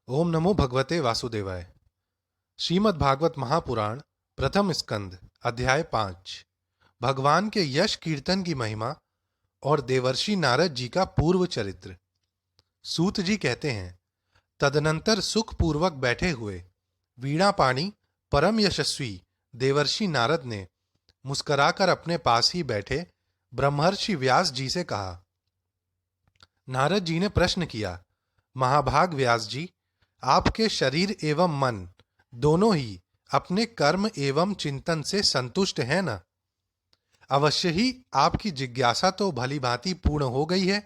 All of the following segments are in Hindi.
ओम नमो भगवते वासुदेवाय। श्रीमद् भागवत महापुराण प्रथम स्कंद अध्याय 5। भगवान के यश कीर्तन की महिमा और देवर्षि नारद जी का पूर्व चरित्र। सूत जी कहते हैं, तदनंतर सुख पूर्वक बैठे हुए वीणा पाणी परम यशस्वी देवर्षि नारद ने मुस्कुराकर अपने पास ही बैठे ब्रह्मर्षि व्यास जी से कहा। नारद जी ने प्रश्न किया, महाभाग व्यास जी, आपके शरीर एवं मन दोनों ही अपने कर्म एवं चिंतन से संतुष्ट हैं ना? अवश्य ही आपकी जिज्ञासा तो भली भांति पूर्ण हो गई है,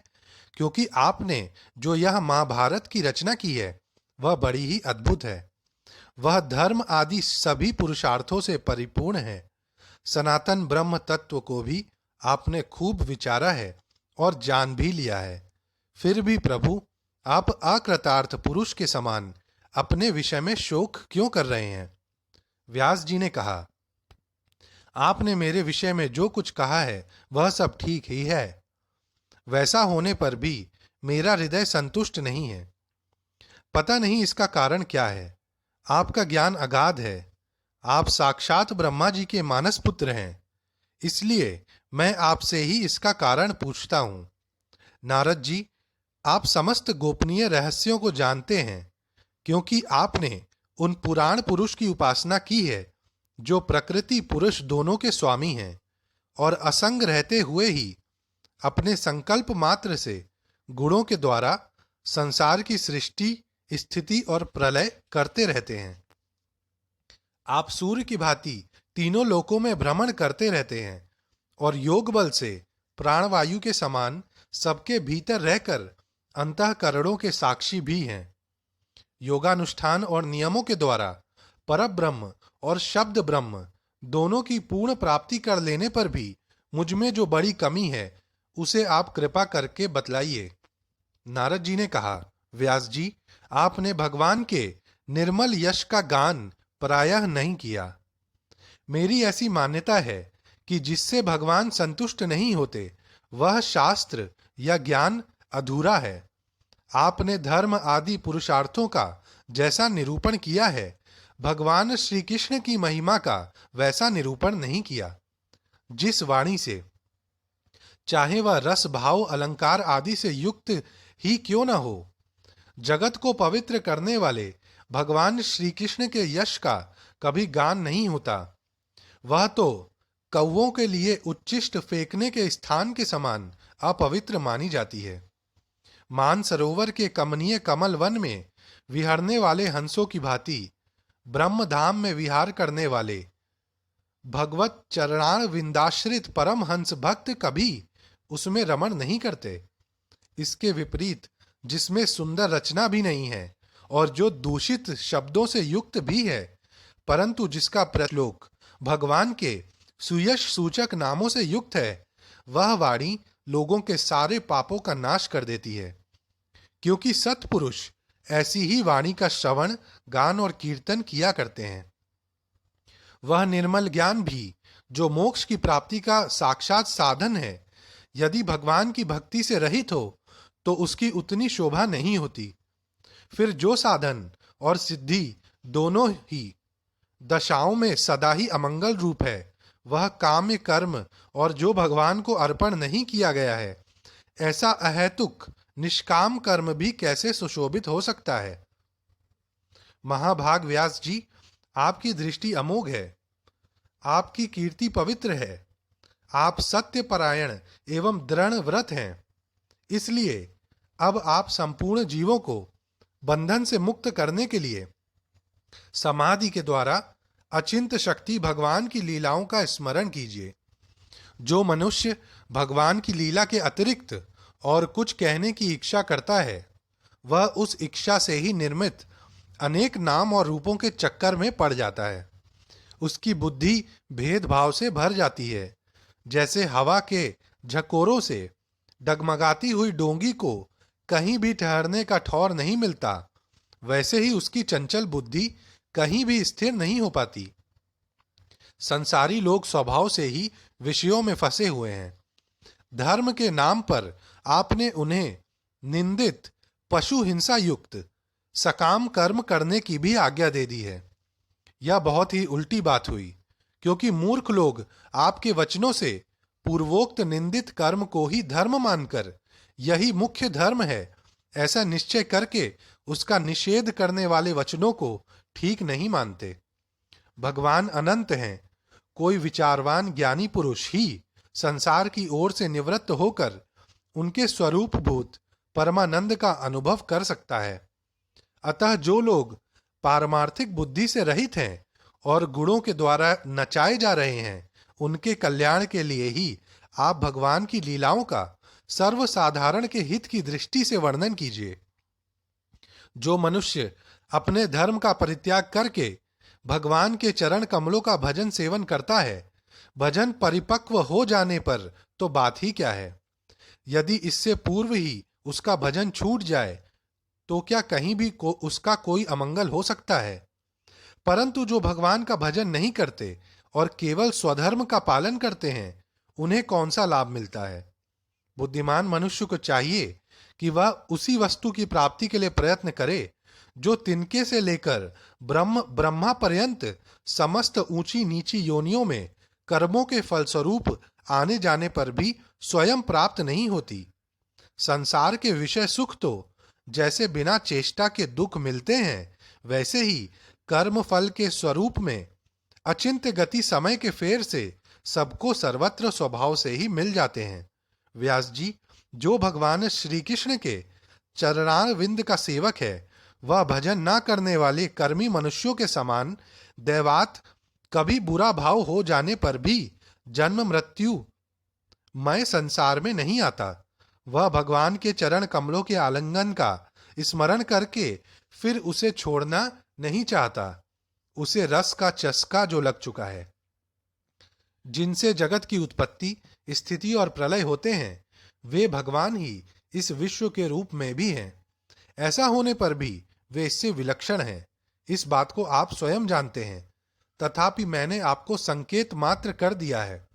क्योंकि आपने जो यह महाभारत की रचना की है वह बड़ी ही अद्भुत है। वह धर्म आदि सभी पुरुषार्थों से परिपूर्ण है। सनातन ब्रह्म तत्व को भी आपने खूब विचारा है और जान भी लिया है। फिर भी प्रभु, आप अकृतार्थ पुरुष के समान अपने विषय में शोक क्यों कर रहे हैं? व्यास जी ने कहा, आपने मेरे विषय में जो कुछ कहा है वह सब ठीक ही है। वैसा होने पर भी मेरा हृदय संतुष्ट नहीं है। पता नहीं इसका कारण क्या है। आपका ज्ञान अगाध है। आप साक्षात ब्रह्मा जी के मानस पुत्र हैं। इसलिए मैं आपसे ही इसका कारण पूछता हूं। नारद जी, आप समस्त गोपनीय रहस्यों को जानते हैं, क्योंकि आपने उन पुराण पुरुष की उपासना की है जो प्रकृति पुरुष दोनों के स्वामी हैं और असंग रहते हुए ही अपने संकल्प मात्र से गुणों के द्वारा संसार की सृष्टि, स्थिति और प्रलय करते रहते हैं। आप सूर्य की भांति तीनों लोकों में भ्रमण करते रहते हैं और योग बल से प्राणवायु के समान सबके भीतर रहकर अंतःकरणों के साक्षी भी हैं। योगानुष्ठान और नियमों के द्वारा परब्रह्म और शब्द ब्रह्म दोनों की पूर्ण प्राप्ति कर लेने पर भी मुझ में जो बड़ी कमी है उसे आप कृपा करके बतलाइए। नारद जी ने कहा, व्यास जी, आपने भगवान के निर्मल यश का गान प्रायः नहीं किया। मेरी ऐसी मान्यता है कि जिससे भगवान संतुष्ट नहीं होते वह शास्त्र या ज्ञान अधूरा है। आपने धर्म आदि पुरुषार्थों का जैसा निरूपण किया है, भगवान श्री कृष्ण की महिमा का वैसा निरूपण नहीं किया। जिस वाणी से, चाहे वह रस भाव अलंकार आदि से युक्त ही क्यों न हो, जगत को पवित्र करने वाले भगवान श्री कृष्ण के यश का कभी गान नहीं होता। वह तो कौवों के लिए उच्चिष्ट फेंकने के स्थान के समान अपवित्र मानी जाती है। मान सरोवर के कमनीय कमल वन में विहरने वाले हंसों की भांति ब्रह्म धाम में विहार करने वाले भगवत चरणार विंदाश्रित परम हंस भक्त कभी उसमें रमण नहीं करते। इसके विपरीत, जिसमें सुंदर रचना भी नहीं है और जो दूषित शब्दों से युक्त भी है, परंतु जिसका प्रलोक भगवान के सुयश सूचक नामों से युक्त है, वह वाणी लोगों के सारे पापों का नाश कर देती है। क्योंकि सत्पुरुष ऐसी ही वाणी का श्रवण, गान और कीर्तन किया करते हैं। वह निर्मल ज्ञान भी जो मोक्ष की प्राप्ति का साक्षात साधन है, यदि भगवान की भक्ति से रहित हो तो उसकी उतनी शोभा नहीं होती। फिर जो साधन और सिद्धि दोनों ही दशाओं में सदा ही अमंगल रूप है, वह काम्य कर्म और जो भगवान को अर्पण नहीं किया गया है, ऐसा अहेतुक निष्काम कर्म भी कैसे सुशोभित हो सकता है? महाभाग व्यास जी, आपकी दृष्टि अमोघ है। आपकी कीर्ति पवित्र है। आप सत्यपरायण एवं दृढ़ व्रत हैं। इसलिए अब आप संपूर्ण जीवों को बंधन से मुक्त करने के लिए समाधि के द्वारा अचिंत शक्ति भगवान की लीलाओं का स्मरण कीजिए। जो मनुष्य भगवान की लीला के अतिरिक्त और कुछ कहने की इच्छा करता है, वह उस इच्छा से ही निर्मित अनेक नाम और रूपों के चक्कर में पड़ जाता है। उसकी बुद्धि भेदभाव से भर जाती है। जैसे हवा के झकोरों से डगमगाती हुई डोंगी को कहीं भी ठहरने का ठौर नहीं मिलता, वैसे ही उसकी चंचल बुद्धि कहीं भी स्थिर नहीं हो पाती। संसारी लोग स्वभाव से ही विषयों में फंसे हुए हैं। धर्म के नाम पर आपने उन्हें निंदित, पशु हिंसा युक्त, सकाम कर्म करने की भी आज्ञा दे दी है। यह बहुत ही उल्टी बात हुई, क्योंकि मूर्ख लोग आपके वचनों से पूर्वोक्त निंदित कर्म को ही धर्म मानकर यही मुख्य धर्म है ऐसा निश्चय करके उसका निषेध करने वाले वचनों को ठीक नहीं मानते। भगवान अनंत हैं। कोई विचारवान ज्ञानी पुरुष ही संसार की ओर से निवृत्त होकर उनके स्वरूपभूत परमानंद का अनुभव कर सकता है। अतः जो लोग पारमार्थिक बुद्धि से रहित हैं और गुणों के द्वारा नचाए जा रहे हैं, उनके कल्याण के लिए ही आप भगवान की लीलाओं का सर्वसाधारण के हित की दृष्टि से वर्णन कीजिए। जो मनुष्य अपने धर्म का परित्याग करके भगवान के चरण कमलों का भजन सेवन करता है, भजन परिपक्व हो जाने पर तो बात ही क्या है। यदि इससे पूर्व ही उसका भजन छूट जाए तो क्या कहीं भी उसका कोई अमंगल हो सकता है। परंतु जो भगवान का भजन नहीं करते और केवल स्वधर्म का पालन करते हैं, उन्हें कौन सा लाभ मिलता है। बुद्धिमान मनुष्य को चाहिए कि वह उसी वस्तु की प्राप्ति के लिए प्रयत्न करे जो तिनके से लेकर ब्रह्मा पर्यंत समस्त ऊंची नीची योनियों में कर्मों के फलस्वरूप आने जाने पर भी स्वयं प्राप्त नहीं होती। संसार के विषय सुख तो जैसे बिना चेष्टा के दुख मिलते हैं, वैसे ही कर्म फल के स्वरूप में अचिंत्य गति समय के फेर से सबको सर्वत्र स्वभाव से ही मिल जाते हैं। व्यास जी, जो भगवान श्री कृष्ण के चरणारविंद का सेवक है, वह भजन न करने वाले कर्मी मनुष्यों के समान दैवात कभी बुरा भाव हो जाने पर भी जन्म मृत्यु मय संसार में नहीं आता। वह भगवान के चरण कमलों के आलिंगन का स्मरण करके फिर उसे छोड़ना नहीं चाहता। उसे रस का चस्का जो लग चुका है। जिनसे जगत की उत्पत्ति, स्थिति और प्रलय होते हैं, वे भगवान ही इस विश्व के रूप में भी हैं। ऐसा होने पर भी वे इससे विलक्षण हैं। इस बात को आप स्वयं जानते हैं, तथापि मैंने आपको संकेत मात्र कर दिया है।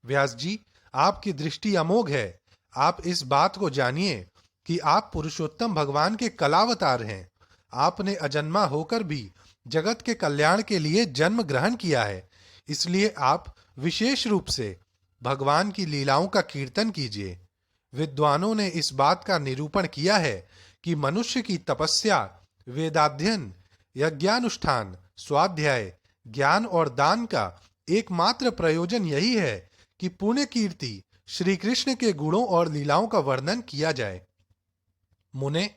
व्यास जी, आपकी दृष्टि अमोघ है। आप इस बात को जानिए कि आप पुरुषोत्तम भगवान के कलावतार हैं। आपने अजन्मा होकर भी जगत के कल्याण के लिए जन्म ग्रहण किया है, इसलिए आप विशेष रूप से भगवान की लीलाओं का कीर्तन कीजिए। विद्वानों ने इस बात का निरूपण किया है कि मनुष्य की तपस्या, वेदाध्ययन, यज्ञानुष्ठान, स्वाध्याय, ज्ञान और दान का एकमात्र प्रयोजन यही है कि पुण्य कीर्ति श्री कृष्ण के गुणों और लीलाओं का वर्णन किया जाए। मुने,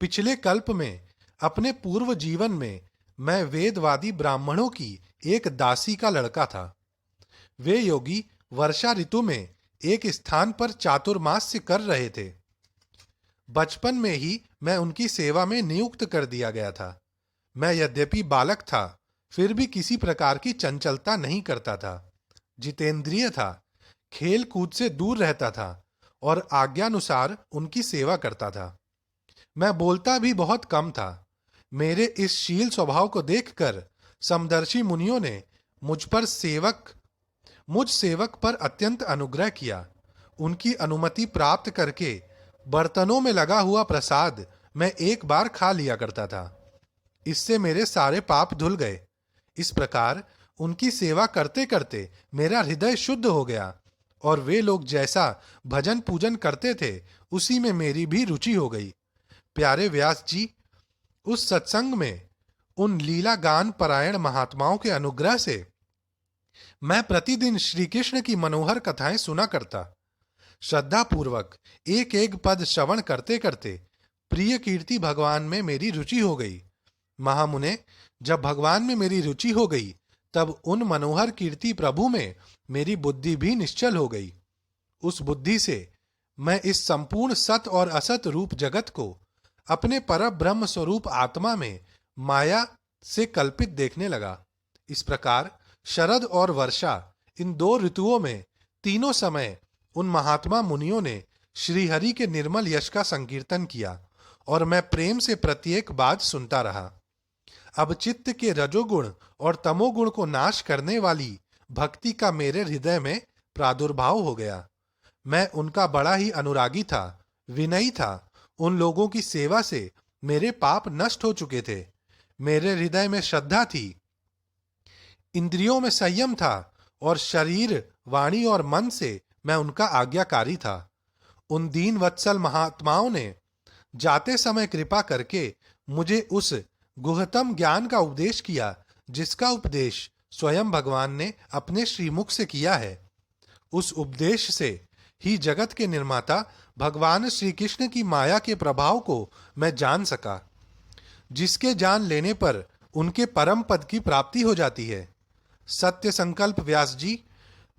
पिछले कल्प में अपने पूर्व जीवन में मैं वेदवादी ब्राह्मणों की एक दासी का लड़का था। वे योगी वर्षा ऋतु में एक स्थान पर चातुर्मास्य कर रहे थे। बचपन में ही मैं उनकी सेवा में नियुक्त कर दिया गया था। मैं यद्यपि बालक था, फिर भी किसी प्रकार की चंचलता नहीं करता था। जितेंद्रिय था, खेल कूद से दूर रहता था और आज्ञानुसार उनकी सेवा करता था। मैं बोलता भी बहुत कम था। मेरे इस शील स्वभाव को देखकर समदर्शी मुनियों ने मुझ सेवक पर अत्यंत अनुग्रह किया। उनकी अनुमति प्राप्त करके बर्तनों में लगा हुआ प्रसाद मैं एक बार खा लिया करता था। इससे मेरे सारे पाप धुल गए। इस प्रकार उनकी सेवा करते करते मेरा हृदय शुद्ध हो गया और वे लोग जैसा भजन पूजन करते थे, उसी में मेरी भी रुचि हो गई। प्यारे व्यास जी, उस सत्संग में उन लीला गान परायण महात्माओं के अनुग्रह से मैं प्रतिदिन श्री कृष्ण की मनोहर कथाएं सुना करता। श्रद्धा पूर्वक एक एक पद श्रवण करते करते प्रिय कीर्ति भगवान में मेरी रुचि हो गई। महामुने, जब भगवान में मेरी रुचि हो गई, तब उन मनोहर कीर्ति प्रभु में मेरी बुद्धि भी निश्चल हो गई। उस बुद्धि से मैं इस संपूर्ण सत और असत रूप जगत को अपने पर ब्रह्म स्वरूप आत्मा में माया से कल्पित देखने लगा। इस प्रकार शरद और वर्षा, इन दो ऋतुओं में तीनों समय उन महात्मा मुनियों ने श्रीहरि के निर्मल यश का संकीर्तन किया और मैं प्रेम से प्रत्येक बात सुनता रहा। अब चित्त के रजोगुण और तमोगुण को नाश करने वाली भक्ति का मेरे हृदय में प्रादुर्भाव हो गया। मैं उनका बड़ा ही अनुरागी था, विनयी था। उन लोगों की सेवा से मेरे पाप नष्ट हो चुके थे। मेरे हृदय में श्रद्धा थी, इंद्रियों में संयम था और शरीर, वाणी और मन से मैं उनका आज्ञाकारी था। उन दीन वत्सल महात्माओं ने जाते समय कृपा करके मुझे उस गुहतम ज्ञान का उपदेश किया जिसका उपदेश स्वयं भगवान ने अपने श्रीमुख से किया है। उस उपदेश से ही जगत के निर्माता भगवान श्री कृष्ण की माया के प्रभाव को मैं जान सका, जिसके जान लेने पर उनके परम पद की प्राप्ति हो जाती है। सत्य संकल्प व्यास जी,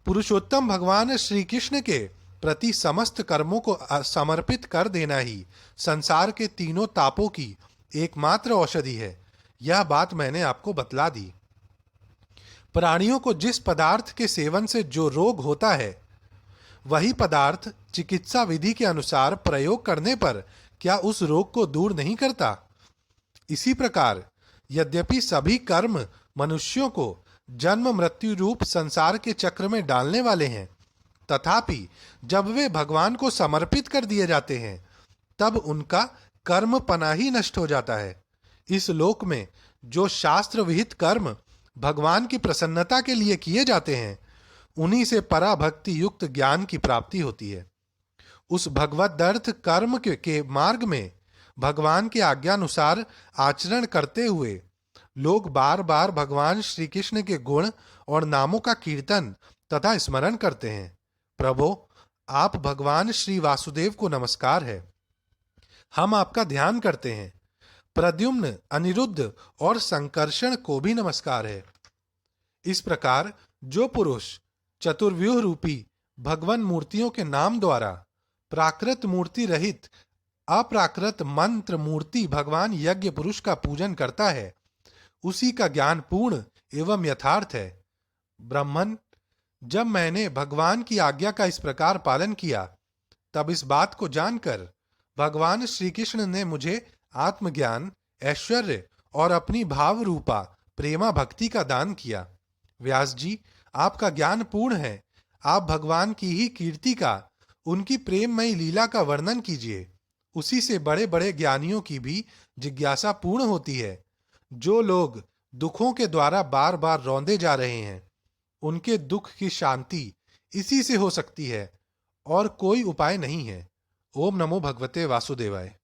पुरुषोत्तम भगवान श्री कृष्ण के प्रति समस्त कर्मों को समर्पित कर देना ही संसार के तीनों तापों की एकमात्र औषधि है। यह बात मैंने आपको बतला दी। प्राणियों को जिस पदार्थ के सेवन से जो रोग होता है, वही पदार्थ चिकित्सा विधि के अनुसार प्रयोग करने पर क्या उस रोग को दूर नहीं करता? इसी प्रकार यद्यपि सभी कर्म मनुष्यों को जन्म मृत्यु रूप संसार के चक्र में डालने वाले हैं, तथापि जब वे भगवान को समर्पित कर दिए जाते हैं, तब उनका कर्म पना ही नष्ट हो जाता है। इस लोक में जो शास्त्र विहित कर्म भगवान की प्रसन्नता के लिए किए जाते हैं, उन्हीं से पराभक्ति युक्त ज्ञान की प्राप्ति होती है। उस भगवदर्थ कर्म के मार्ग में भगवान के आज्ञानुसार आचरण करते हुए लोग बार बार भगवान श्री कृष्ण के गुण और नामों का कीर्तन तथा स्मरण करते हैं। प्रभो, आप भगवान श्री वासुदेव को नमस्कार है। हम आपका ध्यान करते हैं। प्रद्युम्न, अनिरुद्ध और संकर्षण को भी नमस्कार है। इस प्रकार जो पुरुष चतुर्व्यूह रूपी भगवान मूर्तियों के नाम द्वारा प्राकृत मूर्ति रहित अप्राकृत मंत्र मूर्ति भगवान यज्ञ पुरुष का पूजन करता है, उसी का ज्ञान पूर्ण एवं यथार्थ है। ब्राह्मण, जब मैंने भगवान की आज्ञा का इस प्रकार पालन किया, तब इस बात को जानकर भगवान श्री कृष्ण ने मुझे आत्मज्ञान, ऐश्वर्य और अपनी भाव रूपा प्रेमा भक्ति का दान किया। व्यास जी, आपका ज्ञान पूर्ण है। आप भगवान की ही कीर्ति का, उनकी प्रेममयी लीला का वर्णन कीजिए। उसी से बड़े बड़े ज्ञानियों की भी जिज्ञासा पूर्ण होती है। जो लोग दुखों के द्वारा बार बार रौंदे जा रहे हैं, उनके दुख की शांति इसी से हो सकती है और कोई उपाय नहीं है। ओम नमो भगवते वासुदेवाय।